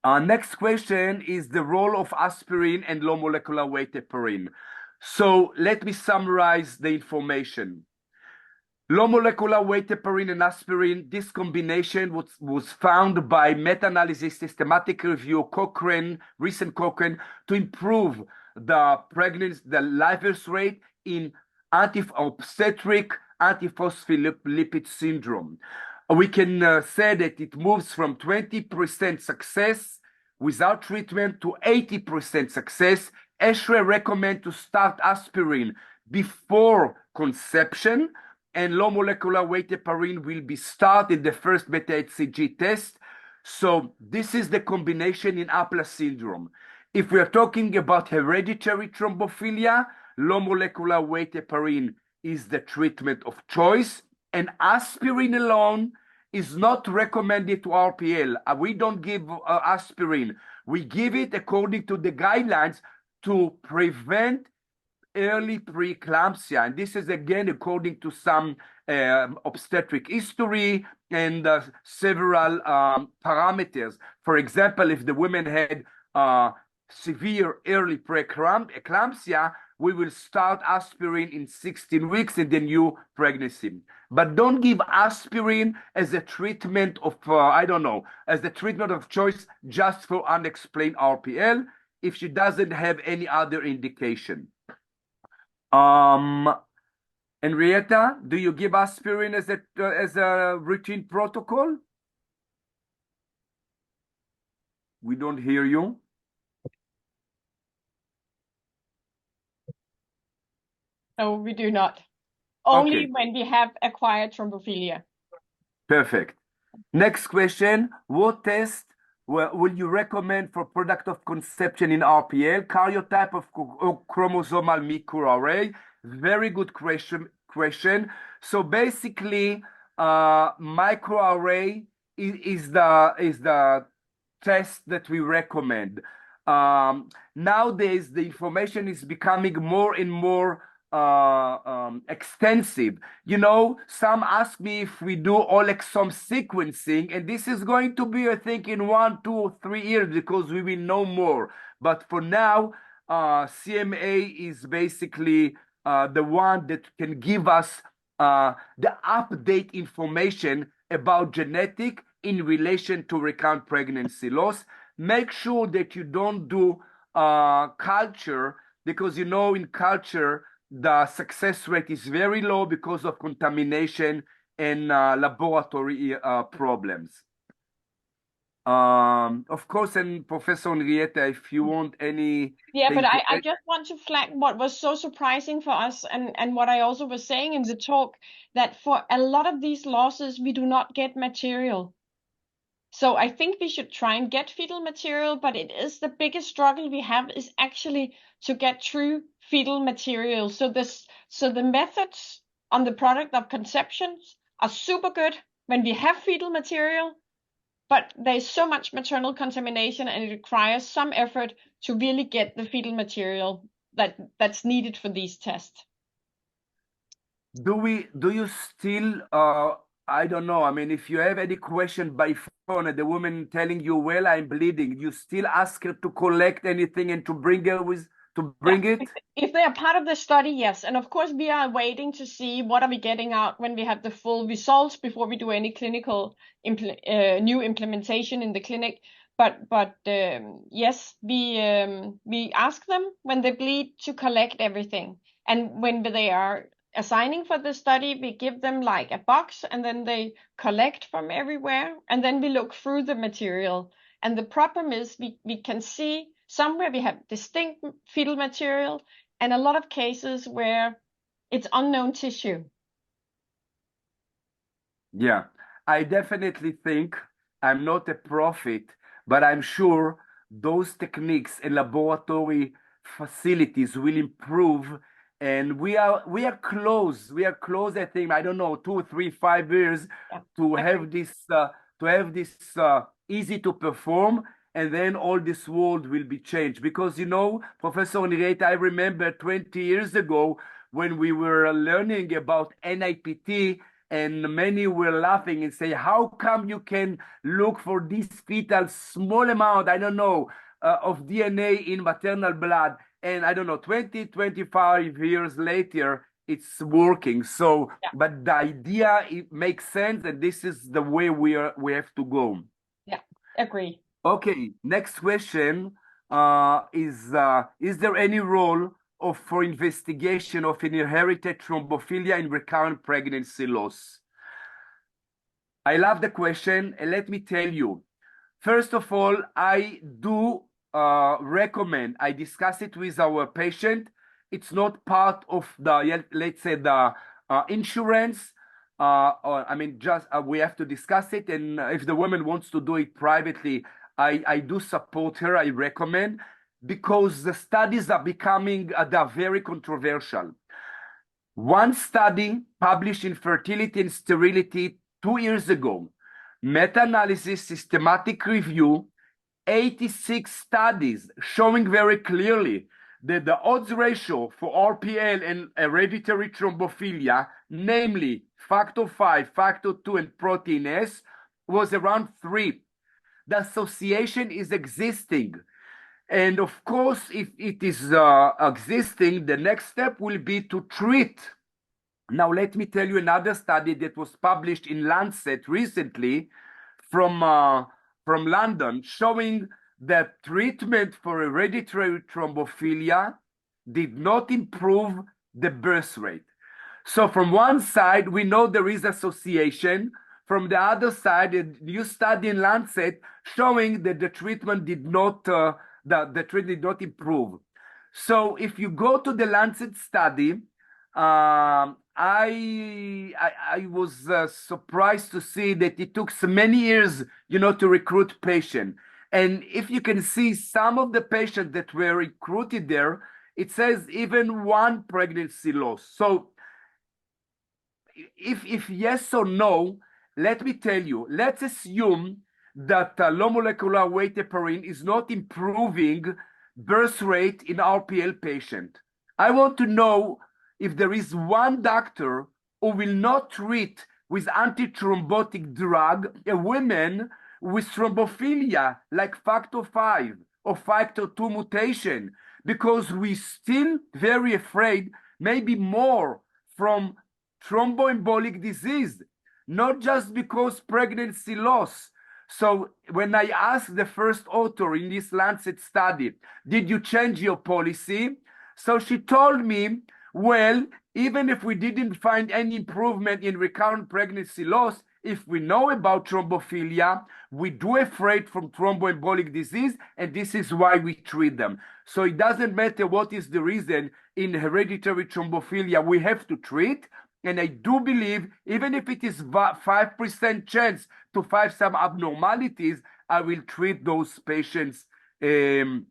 Next question is the role of aspirin and low molecular weight heparin. So let me summarize the information. Low molecular weight heparin and aspirin, this combination was found by meta-analysis, systematic review, recent Cochrane, to improve the pregnancy, the live birth rate in obstetric antiphospholipid syndrome. We can say that it moves from 20% success without treatment to 80% success. ESHRE recommend to start aspirin before conception, and low molecular weight heparin will be started in the first beta-HCG test. So this is the combination in APLA syndrome. If we are talking about hereditary thrombophilia, low molecular weight heparin is the treatment of choice, and aspirin alone is not recommended to RPL. We don't give aspirin. We give it according to the guidelines to prevent early preeclampsia. And this is again according to some obstetric history and several parameters. For example, if the woman had severe early preeclampsia, we will start aspirin in 16 weeks in the new pregnancy. But don't give aspirin as a treatment of, as the treatment of choice just for unexplained RPL if she doesn't have any other indication. Henriette, do you give aspirin as a routine protocol? We don't hear you. No, we do not. Only when we have acquired thrombophilia. Perfect. Next question. What test will you recommend for product of conception in RPL? Karyotype of chromosomal microarray. Very good question. So basically, microarray is the test that we recommend. Nowadays, the information is becoming more and more extensive. You know, some ask me if we do all exome sequencing, and this is going to be, I think, in 1, 2, 3 years because we will know more. But for now, CMA is basically the one that can give us the update information about genetic in relation to recurrent pregnancy loss. Make sure that you don't do culture, because you know in culture the success rate is very low because of contamination and laboratory problems. Of course, and Professor Henriette, if you want any... Yeah, but I just want to flag what was so surprising for us, and what I also was saying in the talk, that for a lot of these losses, we do not get material. So I think we should try and get fetal material, but it is the biggest struggle we have is actually to get true fetal material. So the methods on the product of conceptions are super good when we have fetal material, but there's so much maternal contamination and it requires some effort to really get the fetal material that's needed for these tests. Do you still, I don't know, I mean, if you have any question by phone and the woman telling you, well, I'm bleeding, you still ask her to collect anything and to bring it? If they are part of the study, yes. And of course, we are waiting to see what are we getting out when we have the full results before we do any clinical new implementation in the clinic. But yes, we ask them when they bleed to collect everything. And when they are assigning for the study, we give them like a box and then they collect from everywhere. And then we look through the material. And the problem is we can see somewhere we have distinct fetal material and a lot of cases where it's unknown tissue. Yeah, I definitely think I'm not a prophet, but I'm sure those techniques and laboratory facilities will improve. And we are close. We are close, I think, I don't know, 2, 3, 5 years Yeah, to agree. have this easy to perform, and then all this world will be changed. Because Professor Henriette, I remember 20 years ago when we were learning about NIPT, and many were laughing and say, how come you can look for this fetal small amount, I don't know, of DNA in maternal blood, and I don't know, 20, 25 years later, it's working. So, Yeah. but the idea, it makes sense, and this is the way we have to go. Yeah, agree. Okay, next question is there any role for investigation of inherited thrombophilia in recurrent pregnancy loss? I love the question, and let me tell you. First of all, I do recommend, I discuss it with our patient. It's not part of the, let's say, the insurance. Or, I mean, just we have to discuss it. And if the woman wants to do it privately, I do support her. I recommend, because the studies are becoming, they're very controversial. One study published in Fertility and Sterility 2 years ago, meta-analysis, systematic review, 86 studies showing very clearly that the odds ratio for RPL and hereditary thrombophilia, namely factor 5, factor 2, and protein S, was around 3. The association is existing. And of course, if it is existing, the next step will be to treat. Now, let me tell you another study that was published in Lancet recently from London, showing that treatment for hereditary thrombophilia did not improve the birth rate. So from one side, we know there is association. From the other side, a new study in Lancet showing that the treatment did not improve. So if you go to the Lancet study, I was surprised to see that it took so many years, to recruit patients. And if you can see some of the patients that were recruited there, it says even 1 pregnancy loss. So if yes or no, let me tell you, let's assume that low molecular weight heparin is not improving birth rate in RPL patient. I want to know if there is one doctor who will not treat with antithrombotic drug a woman with thrombophilia like factor 5 or factor 2 mutation, because we still very afraid, maybe more from thromboembolic disease, not just because pregnancy loss. So when I asked the first author in this Lancet study, did you change your policy? So she told me, well, even if we didn't find any improvement in recurrent pregnancy loss, if we know about thrombophilia, we do afraid from thromboembolic disease, and this is why we treat them. So it doesn't matter what is the reason in hereditary thrombophilia, we have to treat. And I do believe, even if it is 5% chance to find some abnormalities, I will treat those patients with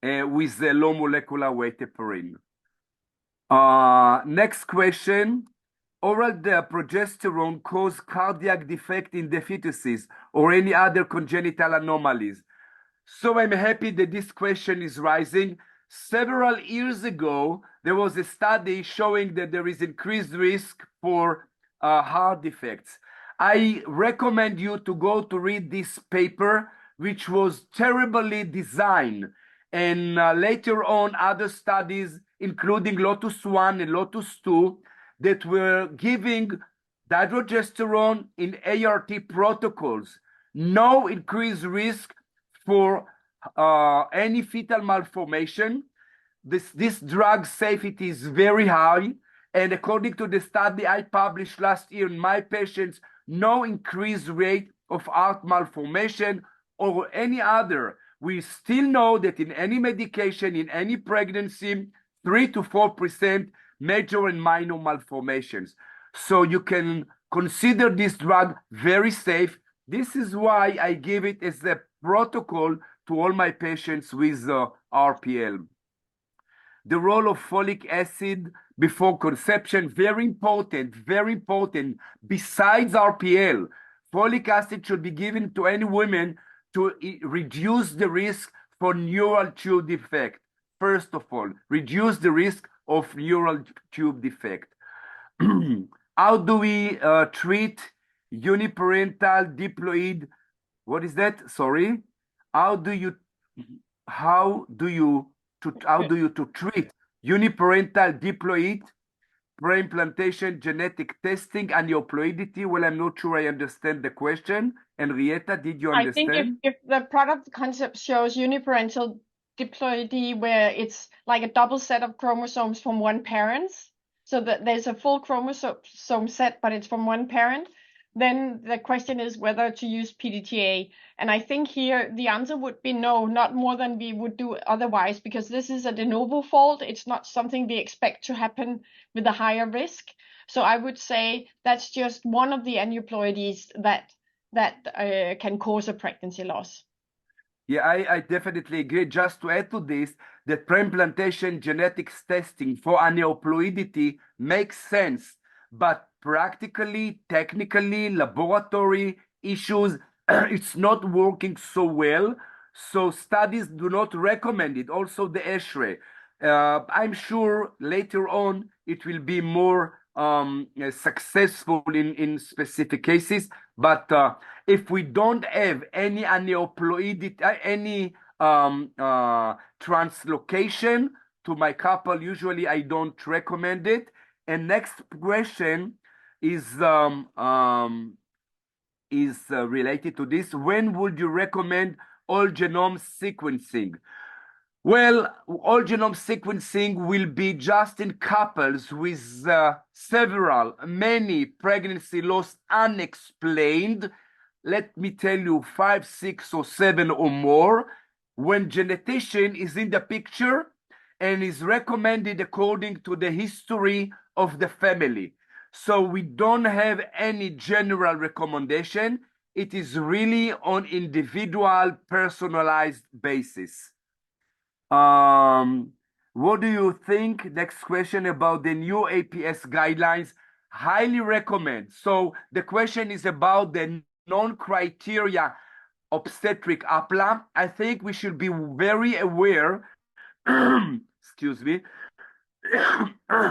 a low molecular weight heparin. Next question. Oral progesterone cause cardiac defect in the fetuses or any other congenital anomalies? So I'm happy that this question is rising. Several years ago, there was a study showing that there is increased risk for heart defects. I recommend you to go to read this paper, which was terribly designed. And later on, other studies, including Lotus 1 and Lotus 2, that were giving dydrogesterone in ART protocols, no increased risk for any fetal malformation. This drug safety is very high. And according to the study I published last year in my patients, no increased rate of heart malformation or any other. We still know that in any medication, in any pregnancy, 3 to 4% major and minor malformations. So you can consider this drug very safe. This is why I give it as a protocol to all my patients with RPL. The role of folic acid before conception, very important, very important. Besides RPL, folic acid should be given to any women to reduce the risk for neural tube defect. First of all, reduce the risk of neural tube defect. How do we treat uniparental diploid? What is that? Sorry. How do you treat uniparental diploid pre-implantation genetic testing and euploidity? Well, I'm not sure I understand the question. Henriette, did you understand? I think if the product concept shows uniparental diploidy where it's like a double set of chromosomes from one parent, so that there's a full chromosome set, but it's from one parent, then the question is whether to use PDTA. And I think here the answer would be no, not more than we would do otherwise, because this is a de novo fault. It's not something we expect to happen with a higher risk. So I would say that's just one of the aneuploidies that can cause a pregnancy loss. Yeah, I definitely agree. Just to add to this, that pre-implantation genetics testing for aneuploidity makes sense, but practically, technically, laboratory issues, it's not working so well. So studies do not recommend it. Also the ESHRE. I'm sure later on it will be more successful in specific cases, but if we don't have any aneuploidity, any translocation to my couple, usually I don't recommend it. And next question is related to this. When would you recommend whole genome sequencing? Well, whole genome sequencing will be just in couples with many pregnancy loss unexplained. Let me tell you, 5, 6, or 7 or more, when genetician is in the picture and is recommended according to the history of the family. So we don't have any general recommendation. It is really on individual, personalized basis. What do you think? Next question about the new APS guidelines. Highly recommend. So the question is about the non-criteria obstetric APLA. I think we should be very aware, excuse me,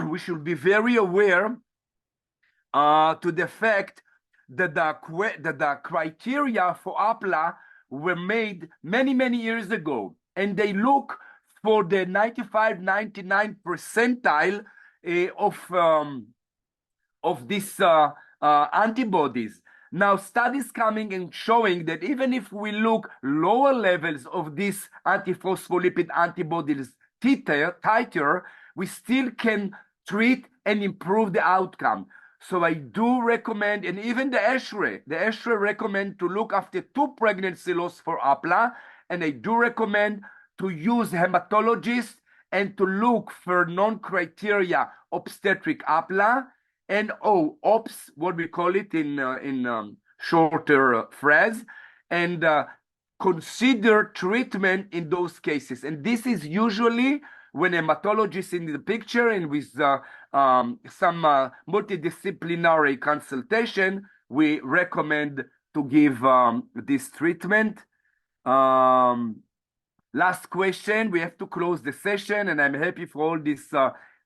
we should be very aware to the fact that the criteria for APLA were made many, many years ago, and they look for the 95, 99 percentile of these antibodies. Now, studies coming and showing that even if we look lower levels of these antiphospholipid antibodies titer, we still can treat and improve the outcome. So I do recommend, and even the ESHRE recommend to look after 2 pregnancy loss for APLA, and I do recommend to use hematologists and to look for non-criteria obstetric APLA and OPS, what we call it in shorter phrase, and consider treatment in those cases. And this is usually when a hematologist in the picture and with some multidisciplinary consultation, we recommend to give this treatment. Last question, we have to close the session, and I'm happy for all this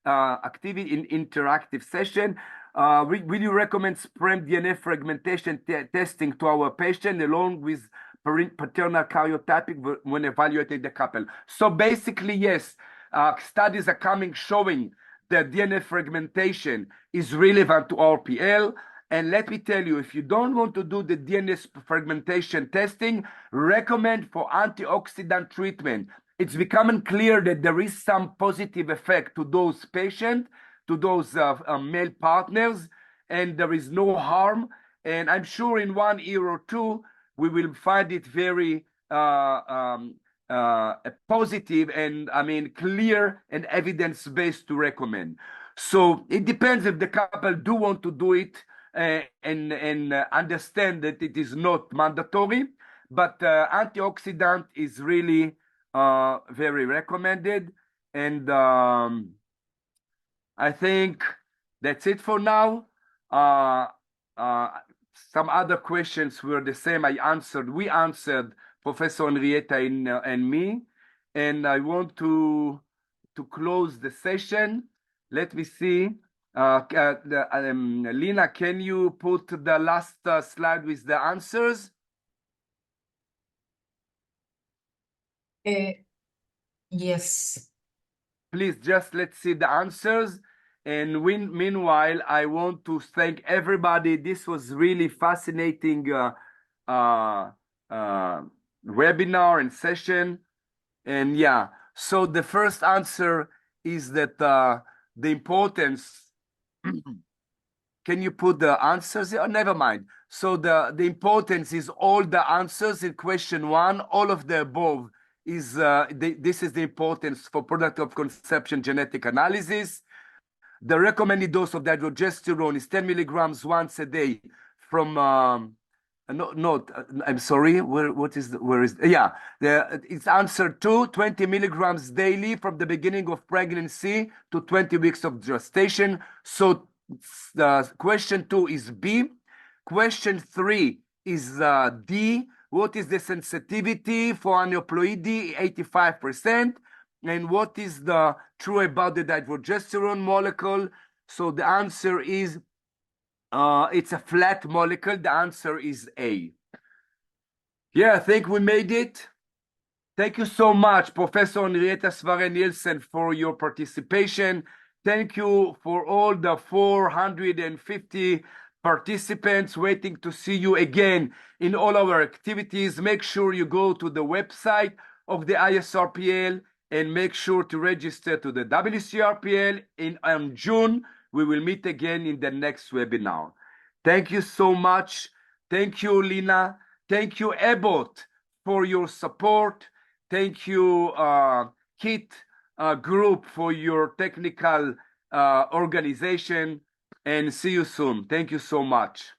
activity in interactive session. Will you recommend sperm DNA fragmentation testing to our patient along with paternal karyotyping when evaluating the couple? So basically, yes, studies are coming showing that DNA fragmentation is relevant to RPL. And let me tell you, if you don't want to do the DNA fragmentation testing, recommend for antioxidant treatment. It's becoming clear that there is some positive effect to those patients, to those male partners, and there is no harm. And I'm sure in 1 year or 2, we will find it very positive and, clear and evidence-based to recommend. So it depends if the couple do want to do it and understand that it is not mandatory, but antioxidant is really very recommended. And I think that's it for now. Some other questions were the same. We answered, Professor Henriette and me, and I want to close the session. Let me see. Lina, can you put the last slide with the answers? Yes. Please, just let's see the answers. And meanwhile, I want to thank everybody. This was really fascinating webinar and session. And yeah, so the first answer is that the importance. Can you put the answers? Oh, never mind. So the importance is all the answers in question 1, all of the above is this is the importance for product of conception genetic analysis. The recommended dose of dihydrogesterone is 10 milligrams once a day from I'm sorry, it's answer 2, 20 milligrams daily from the beginning of pregnancy to 20 weeks of gestation. So the question 2 is B. Question 3 is D. What is the sensitivity for aneuploidy? 85%. And what is the true about the dihydrogesterone molecule? So the answer is it's a flat molecule. The answer is A. Yeah, I think we made it. Thank you so much, Professor Henriette Svarre Nielsen, for your participation. Thank you for all the 450 participants waiting to see you again in all our activities. Make sure you go to the website of the ISRPL and make sure to register to the WCRPL in June. We will meet again in the next webinar. Thank you so much. Thank you, Lina. Thank you, Ebot, for your support. Thank you, KIT group, for your technical organization. And see you soon. Thank you so much.